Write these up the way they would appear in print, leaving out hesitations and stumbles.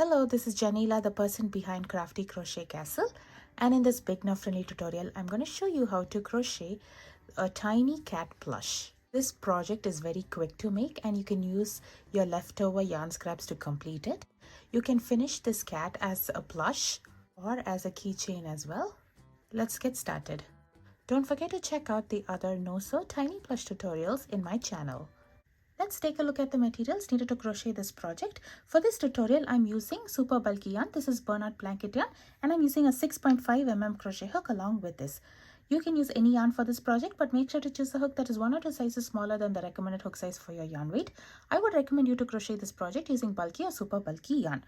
Hello, this is Janila, the person behind Crafty Crochet Castle, and in this beginner friendly tutorial I'm going to show you how to crochet a tiny cat plush. This project is very quick to make and you can use your leftover yarn scraps to complete it. You can finish this cat as a plush or as a keychain as well. Let's get started. Don't forget to check out the other no so tiny plush tutorials in my channel. Let's take a look at the materials needed to crochet this project. For this tutorial, I'm using super bulky yarn. This is burnout blanket yarn and I'm using a 6.5 mm crochet hook along with this. You can use any yarn for this project, but make sure to choose a hook that is 1 or 2 sizes smaller than the recommended hook size for your yarn weight. I would recommend you to crochet this project using bulky or super bulky yarn.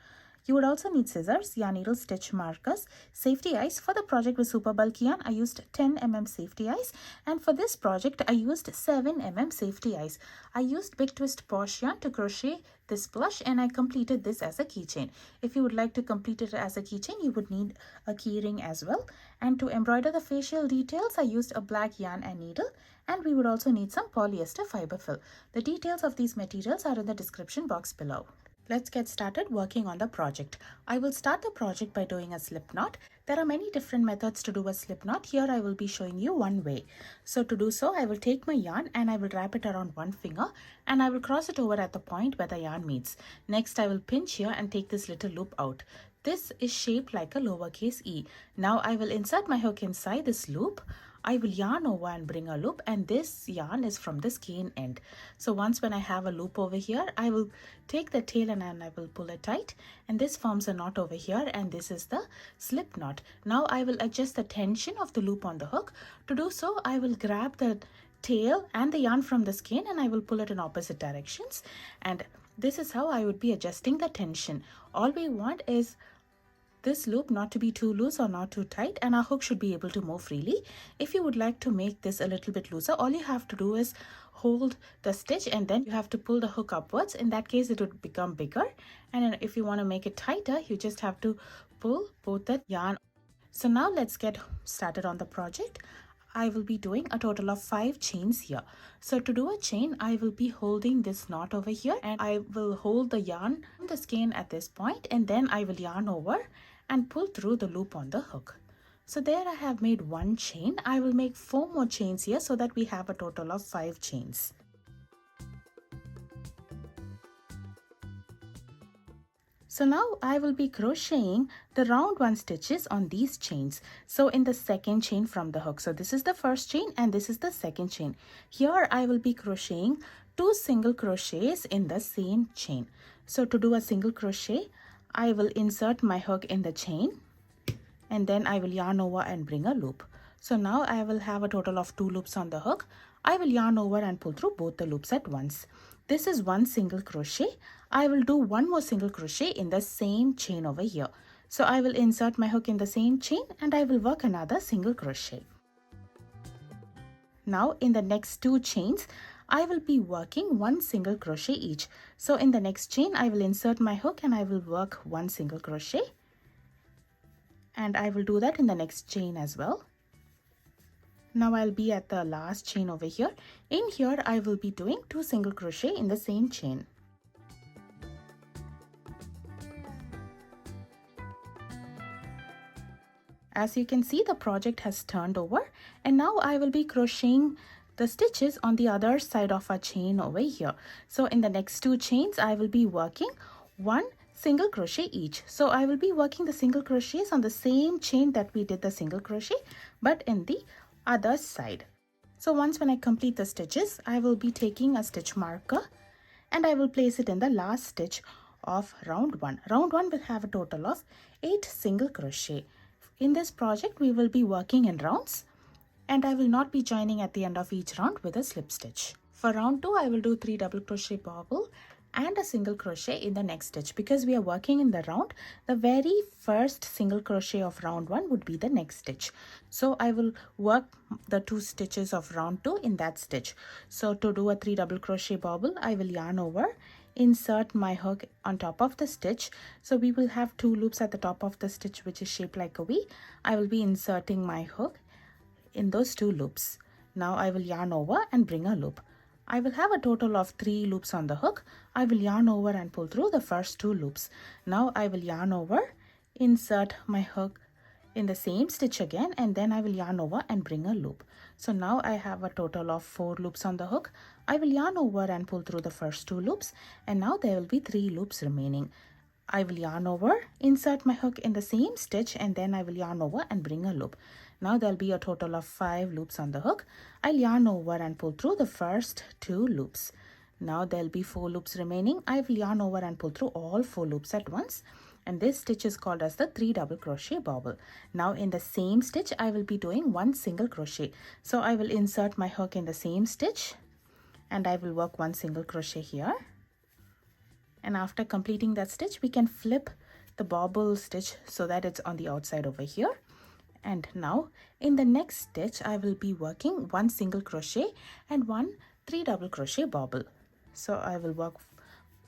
You would also need scissors, yarn needle, stitch markers, safety eyes. For the project with super bulky yarn, I used 10 mm safety eyes, and for this project, I used 7 mm safety eyes. I used Big Twist Posh yarn to crochet this plush, and I completed this as a keychain. If you would like to complete it as a keychain, you would need a key ring as well. And to embroider the facial details, I used a black yarn and needle, and we would also need some polyester fiberfill. The details of these materials are in the description box below. Let's get started working on the project. I will start the project by doing a slip knot. There are many different methods to do a slip knot. Here I will be showing you one way. So to do so, I will take my yarn and I will wrap it around one finger and I will cross it over at the point where the yarn meets. Next, I will pinch here and take this little loop out. This is shaped like a lowercase e. Now I will insert my hook inside this loop. I will yarn over and bring a loop, and this yarn is from the skein end. So once when I have a loop over here, I will take the tail and I will pull it tight, and this forms a knot over here, and this is the slip knot. Now I will adjust the tension of the loop on the hook. To do so, I will grab the tail and the yarn from the skein and I will pull it in opposite directions, and this is how I would be adjusting the tension. All we want is this loop not to be too loose or not too tight, and our hook should be able to move freely. If you would like to make this a little bit looser, all you have to do is hold the stitch and then you have to pull the hook upwards. In that case, it would become bigger. And then if you want to make it tighter, you just have to pull both the yarn. So now let's get started on the project. I will be doing a total of 5 chains here. So to do a chain, I will be holding this knot over here and I will hold the yarn from the skein at this point, and then I will yarn over and pull through the loop on the hook. So there I have made 1 chain. I will make 4 more chains here so that we have a total of 5 chains. So now I will be crocheting the round 1 stitches on these chains. So in the second chain from the hook. So this is the first chain and this is the second chain. Here I will be crocheting 2 single crochets in the same chain. So to do a single crochet, I will insert my hook in the chain and then I will yarn over and bring a loop. So now I will have a total of 2 loops on the hook. I will yarn over and pull through both the loops at once. This is 1 single crochet. I will do 1 more single crochet in the same chain over here. So I will insert my hook in the same chain and I will work another single crochet. Now in the next 2 chains, I will be working 1 single crochet each. So in the next chain, I will insert my hook and I will work 1 single crochet. And I will do that in the next chain as well. Now I'll be at the last chain over here. In here, I will be doing 2 single crochet in the same chain. As you can see, the project has turned over, and now I will be crocheting the stitches on the other side of our chain over here. So in the next 2 chains, I will be working 1 single crochet each. So I will be working the single crochets on the same chain that we did the single crochet, but in the other side. So once when I complete the stitches, I will be taking a stitch marker and I will place it in the last stitch of round 1. Round 1 will have a total of 8 single crochet. In this project, we will be working in rounds, and I will not be joining at the end of each round with a slip stitch. For round 2, I will do 3 double crochet bobble and a single crochet in the next stitch. Because we are working in the round, the very first single crochet of round 1 would be the next stitch. So I will work the 2 stitches of round 2 in that stitch. So to do a 3 double crochet bobble, I will yarn over, insert my hook on top of the stitch. So we will have 2 loops at the top of the stitch which is shaped like a V. I will be inserting my hook in those 2 loops. Now I will yarn over and bring a loop. I will have a total of 3 loops on the hook. I will yarn over and pull through the first 2 loops. Now I will yarn over, insert my hook in the same stitch again, and then I will yarn over and bring a loop. So now I have a total of 4 loops on the hook. I will yarn over and pull through the first 2 loops, and now there will be 3 loops remaining. I will yarn over, insert my hook in the same stitch, and then I will yarn over and bring a loop. Now there'll be a total of 5 loops on the hook. I'll yarn over and pull through the first 2 loops. Now there'll be 4 loops remaining. I will yarn over and pull through all 4 loops at once. And this stitch is called as the 3 double crochet bobble. Now in the same stitch, I will be doing 1 single crochet. So I will insert my hook in the same stitch, and I will work 1 single crochet here. And after completing that stitch, we can flip the bobble stitch so that it's on the outside over here. And now in the next stitch, I will be working 1 single crochet and 1 3 double crochet bobble. So I will work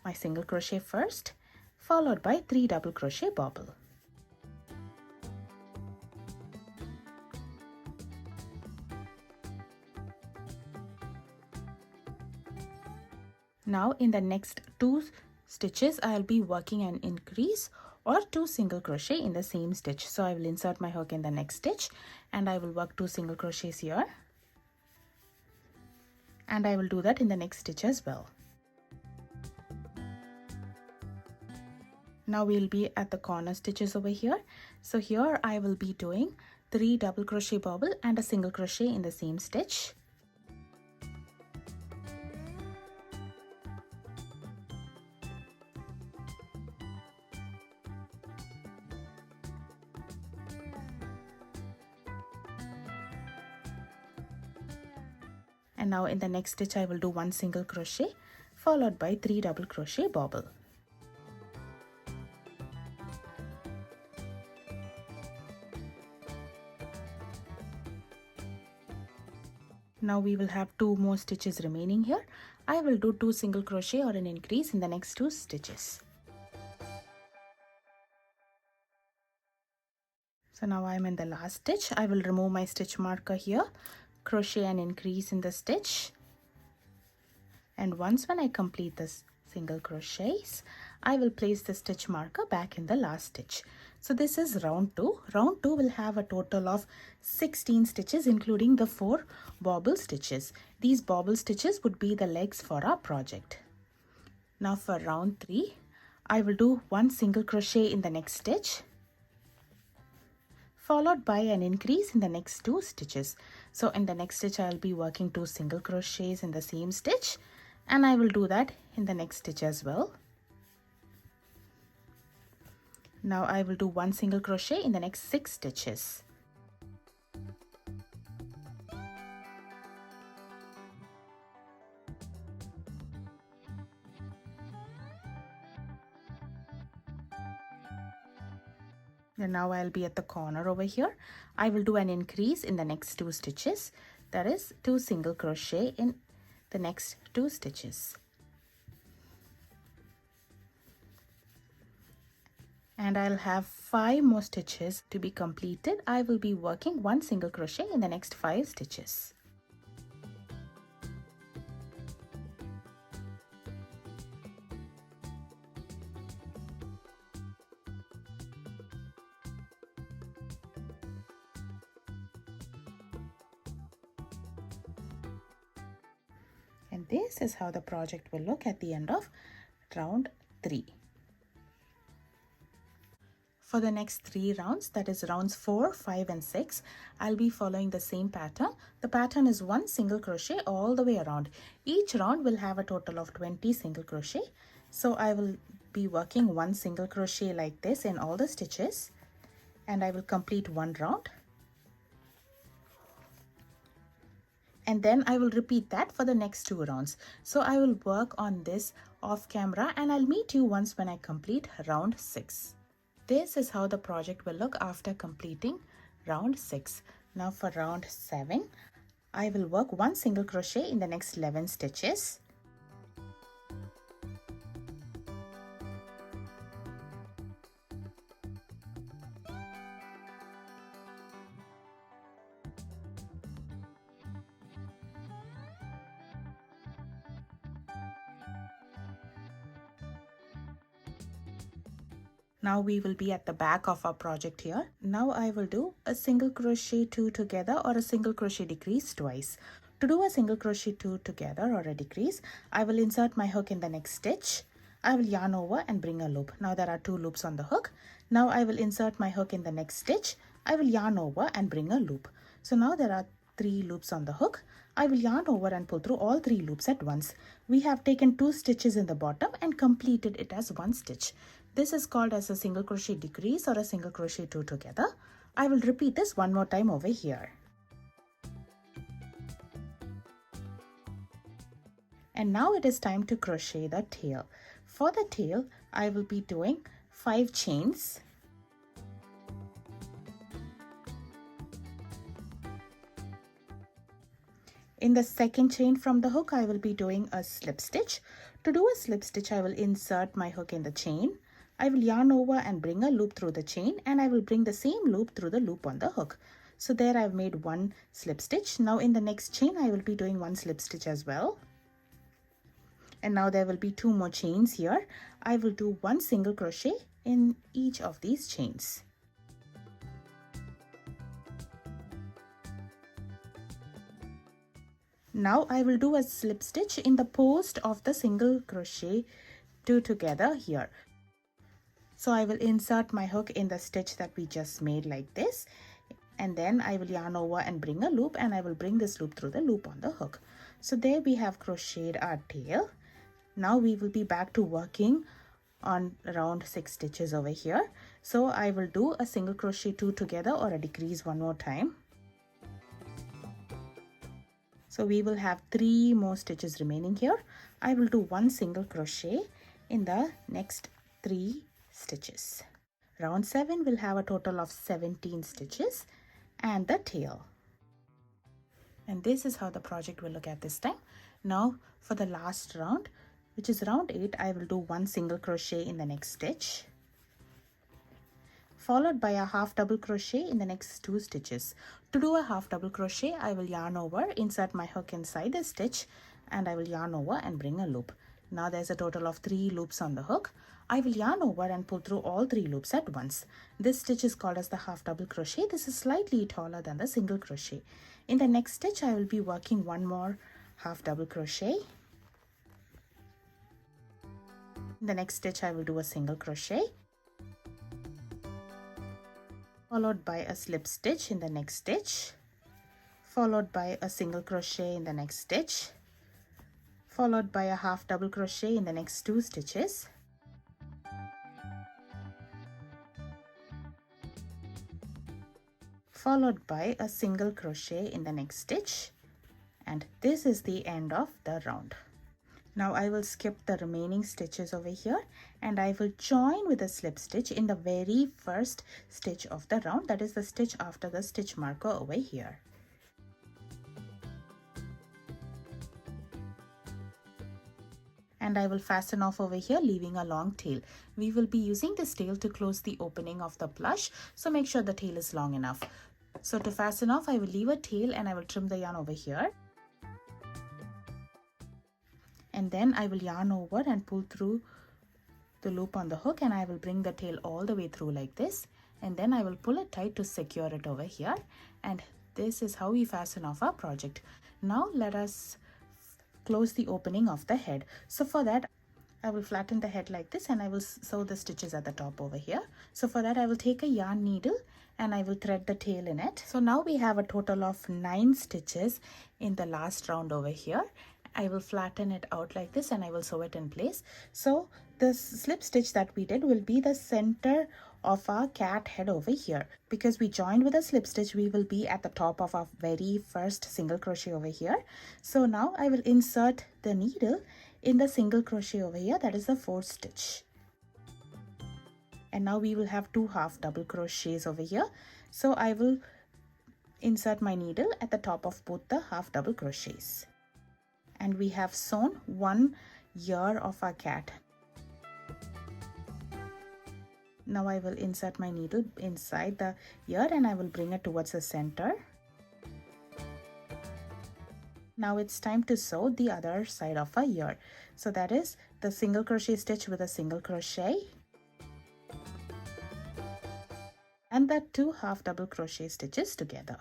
my single crochet first, followed by 3 double crochet bobble. Now in the next 2 stitches, I'll be working an increase or 2 single crochet in the same stitch. So I will insert my hook in the next stitch, and I will work 2 single crochets here, and I will do that in the next stitch as well. Now we'll be at the corner stitches over here. So here I will be doing 3 double crochet bobble and a single crochet in the same stitch. And now in the next stitch, I will do 1 single crochet followed by 3 double crochet bobble. Now we will have 2 more stitches remaining here. I will do 2 single crochet or an increase in the next 2 stitches. So now I am in the last stitch. I will remove my stitch marker here, crochet and increase in the stitch, and once when I complete this single crochets, I will place the stitch marker back in the last stitch. So this is round 2. Round 2 will have a total of 16 stitches, including the 4 bobble stitches. These bobble stitches would be the legs for our project. Now for round 3, I will do 1 single crochet in the next stitch, followed by an increase in the next 2 stitches. So in the next stitch, I'll be working 2 single crochets in the same stitch, and I will do that in the next stitch as well. Now I will do 1 single crochet in the next 6 stitches. And now I'll be at the corner over here. I will do an increase in the next 2 stitches, that is 2 single crochet in the next 2 stitches. And I'll have 5 more stitches to be completed. I will be working 1 single crochet in the next 5 stitches. And this is how the project will look at the end of round 3. For the next 3 rounds, that is rounds 4, 5 and 6, I'll be following the same pattern. The pattern is 1 single crochet all the way around. Each round will have a total of 20 single crochet. So I will be working 1 single crochet like this in all the stitches, and I will complete 1 round. And then I will repeat that for the next 2 rounds. So I will work on this off camera, and I'll meet you once when I complete round 6. This is how the project will look after completing round 6. Now for round 7, I will work 1 single crochet in the next 11 stitches. Now we will be at the back of our project here. Now I will do a single crochet 2 together or a single crochet decrease twice. To do a single crochet 2 together or a decrease, I will insert my hook in the next stitch. I will yarn over and bring a loop. Now there are 2 loops on the hook. Now I will insert my hook in the next stitch. I will yarn over and bring a loop. So now there are 3 loops on the hook. I will yarn over and pull through all 3 loops at once. We have taken 2 stitches in the bottom and completed it as 1 stitch. This is called as a single crochet decrease or a single crochet 2 together. I will repeat this one more time over here. And now it is time to crochet the tail. For the tail, I will be doing 5 chains. In the second chain from the hook, I will be doing a slip stitch. To do a slip stitch, I will insert my hook in the chain. I will yarn over and bring a loop through the chain, and I will bring the same loop through the loop on the hook. So there I've made 1 slip stitch. Now in the next chain, I will be doing 1 slip stitch as well. And now there will be 2 more chains here. I will do 1 single crochet in each of these chains. Now I will do a slip stitch in the post of the single crochet 2 together here. So I will insert my hook in the stitch that we just made like this, and then I will yarn over and bring a loop, and I will bring this loop through the loop on the hook. So there we have crocheted our tail. Now we will be back to working on around 6 stitches over here. So I will do a single crochet 2 together or a decrease one more time. So we will have 3 more stitches remaining here. I will do 1 single crochet in the next 3 stitches. Round 7 will have a total of 17 stitches and the tail. And this is how the project will look at this time. Now for the last round, which is round 8, I will do 1 single crochet in the next stitch, followed by a half double crochet in the next 2 stitches. To do a half double crochet, I will yarn over, insert my hook inside the stitch, and I will yarn over and bring a loop. Now there's a total of 3 loops on the hook. I will yarn over and pull through all 3 loops at once. This stitch is called as the half double crochet. This is slightly taller than the single crochet. In the next stitch, I will be working 1 more half double crochet. In the next stitch, I will do a single crochet, followed by a slip stitch in the next stitch, followed by a single crochet in the next stitch, followed by a half double crochet in the next 2 stitches, followed by a single crochet in the next stitch, and this is the end of the round. Now I will skip the remaining stitches over here, and I will join with a slip stitch in the very first stitch of the round, that is the stitch after the stitch marker over here. And I will fasten off over here, leaving a long tail. We will be using this tail to close the opening of the plush, so make sure the tail is long enough. So to fasten off, I will leave a tail and I will trim the yarn over here. And then I will yarn over and pull through the loop on the hook, and I will bring the tail all the way through like this, and then I will pull it tight to secure it over here. And this is how we fasten off our project. Now let us close the opening of the head. So for that, I will flatten the head like this, and I will sew the stitches at the top over here. So for that, I will take a yarn needle and I will thread the tail in it. So now we have a total of 9 stitches in the last round over here. I will flatten it out like this and I will sew it in place. So the slip stitch that we did will be the center of our cat head over here. Because we joined with a slip stitch, we will be at the top of our very first single crochet over here. So now I will insert the needle in the single crochet over here, that is the 4th stitch. And now we will have 2 half double crochets over here. So I will insert my needle at the top of both the half double crochets. And we have sewn 1 ear of our cat. Now I will insert my needle inside the ear and I will bring it towards the center. Now it's time to sew the other side of our ear. So that is the single crochet stitch with a single crochet, and the 2 half double crochet stitches together.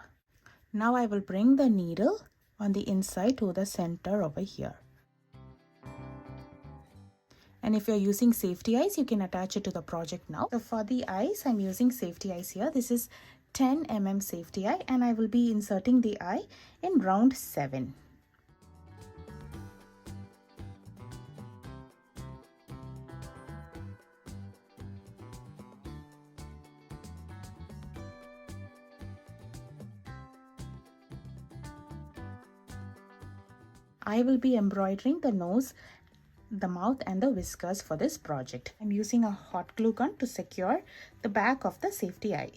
Now I will bring the needle on the inside to the center over here. And if you're using safety eyes, you can attach it to the project now. So for the eyes, I'm using safety eyes here. This is 10 mm safety eye, and I will be inserting the eye in round 7. I will be embroidering the nose, the mouth and the whiskers for this project. I'm using a hot glue gun to secure the back of the safety eye.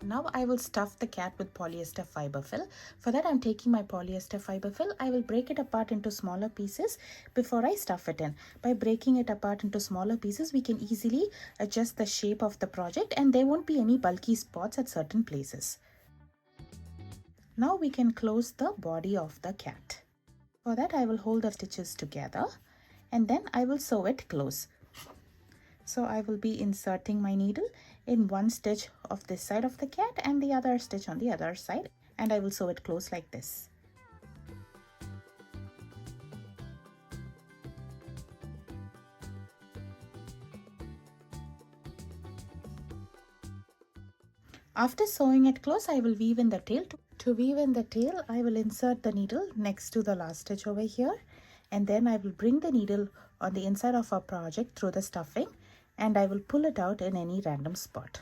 Now I will stuff the cat with polyester fiberfill. For that, I'm taking my polyester fiberfill. I will break it apart into smaller pieces before I stuff it in. By breaking it apart into smaller pieces, we can easily adjust the shape of the project and there won't be any bulky spots at certain places. Now we can close the body of the cat. For that, I will hold the stitches together and then I will sew it close. So I will be inserting my needle in one stitch of this side of the cat and the other stitch on the other side, and I will sew it close like this. After sewing it close, I will weave in the tail. To weave in the tail, I will insert the needle next to the last stitch over here, and then I will bring the needle on the inside of our project through the stuffing, and I will pull it out in any random spot.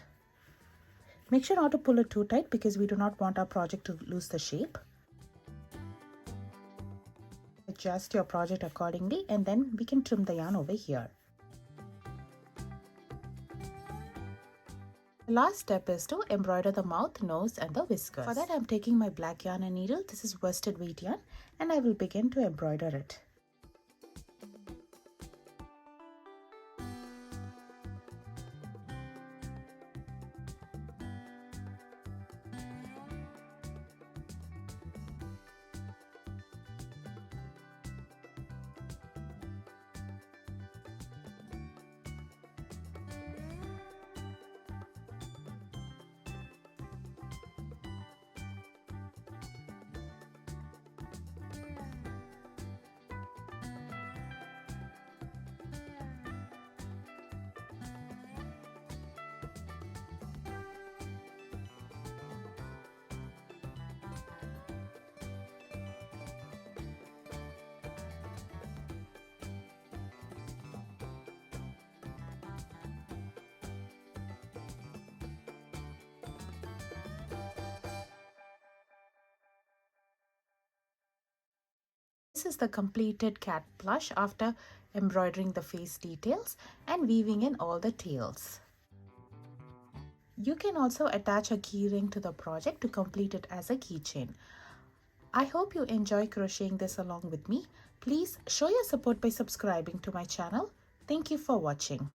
Make sure not to pull it too tight because we do not want our project to lose the shape. Adjust your project accordingly and then we can trim the yarn over here. The last step is to embroider the mouth, nose and the whiskers. For that, I'm taking my black yarn and needle. This is worsted weight yarn and I will begin to embroider it. This is the completed cat plush after embroidering the face details and weaving in all the tails. You can also attach a key ring to the project to complete it as a keychain. I hope you enjoy crocheting this along with me. Please show your support by subscribing to my channel. Thank you for watching.